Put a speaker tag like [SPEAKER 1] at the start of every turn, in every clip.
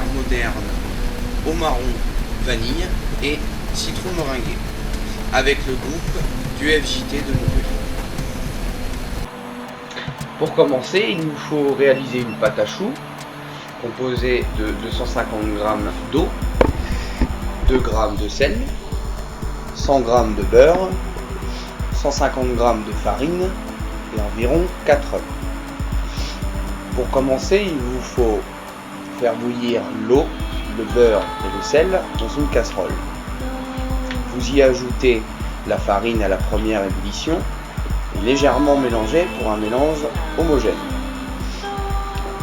[SPEAKER 1] éclairs modernes au marron vanille et citron meringué, avec le groupe du FJT de Montpellier.
[SPEAKER 2] Pour commencer, il nous faut réaliser une pâte à choux composée de 250 g d'eau, 2 g de sel, 100 g de beurre, 150 g de farine et environ 4 œufs. Pour commencer, il vous faut faire bouillir l'eau, le beurre et le sel dans une casserole. Vous y ajoutez la farine à la première ébullition et légèrement mélangez pour un mélange homogène.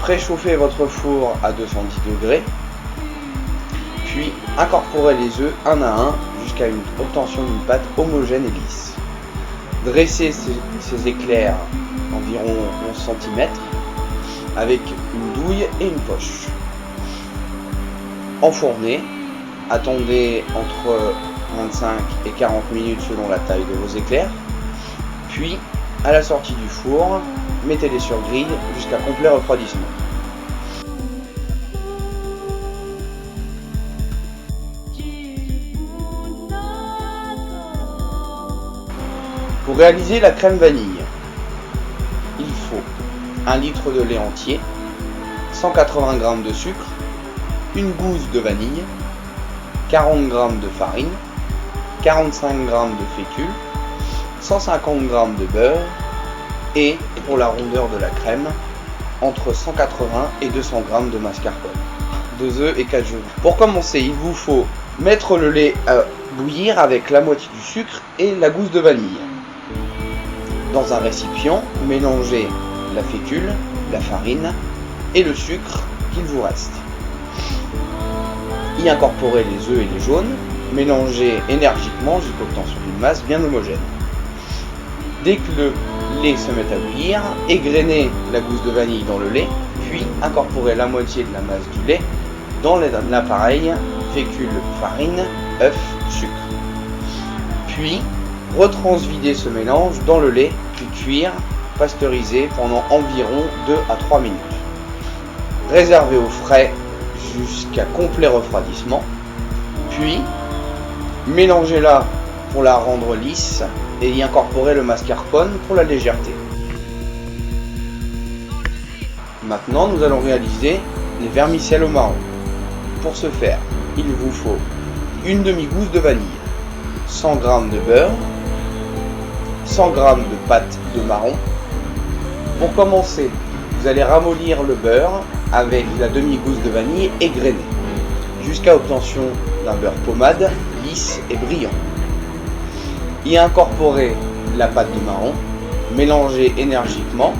[SPEAKER 2] Préchauffez votre four à 210 degrés, puis incorporez les œufs un à un jusqu'à une obtention d'une pâte homogène et lisse. Dressez ces éclairs environ 11 cm avec une douille et une poche. Enfournez, attendez entre 25 et 40 minutes selon la taille de vos éclairs, puis à la sortie du four, mettez-les sur grille jusqu'à complet refroidissement. Pour réaliser la crème vanille, il faut 1 litre de lait entier, 180 g de sucre, une gousse de vanille, 40 g de farine, 45 g de fécule, 150 g de beurre et, pour la rondeur de la crème, entre 180 et 200 g de mascarpone, 2 œufs et 4 genoux. Pour commencer, il vous faut mettre le lait à bouillir avec la moitié du sucre et la gousse de vanille. Dans un récipient, mélangez la fécule, la farine et le sucre qu'il vous reste. Y incorporez les œufs et les jaunes, mélangez énergiquement jusqu'à l'obtention d'une masse bien homogène. Dès que le lait se met à bouillir, égrenez la gousse de vanille dans le lait, puis incorporez la moitié de la masse du lait dans l'appareil fécule, farine, œuf, sucre. Puis retransvidez ce mélange dans le lait, puis cuire, pasteuriser pendant environ 2 à 3 minutes. Réservez au frais jusqu'à complet refroidissement, puis mélangez-la pour la rendre lisse et y incorporer le mascarpone pour la légèreté. Maintenant, nous allons réaliser les vermicelles au marron. Pour ce faire, il vous faut une demi-gousse de vanille, 100 g de beurre, 100 g de pâte de marron. Pour commencer, vous allez ramollir le beurre avec la demi-gousse de vanille égrenée, jusqu'à obtention d'un beurre pommade, lisse et brillant. Y incorporer la pâte de marron, mélanger énergiquement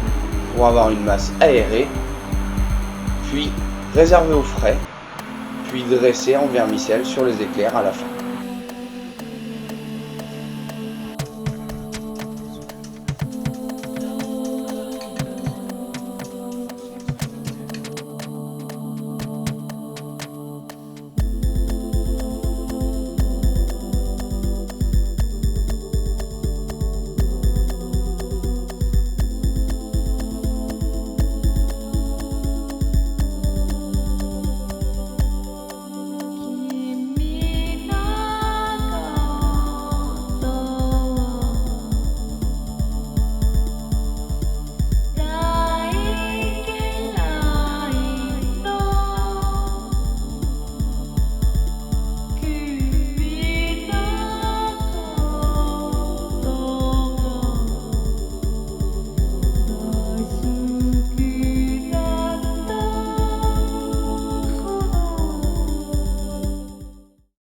[SPEAKER 2] pour avoir une masse aérée, puis réserver au frais, puis dresser en vermicelle sur les éclairs à la fin.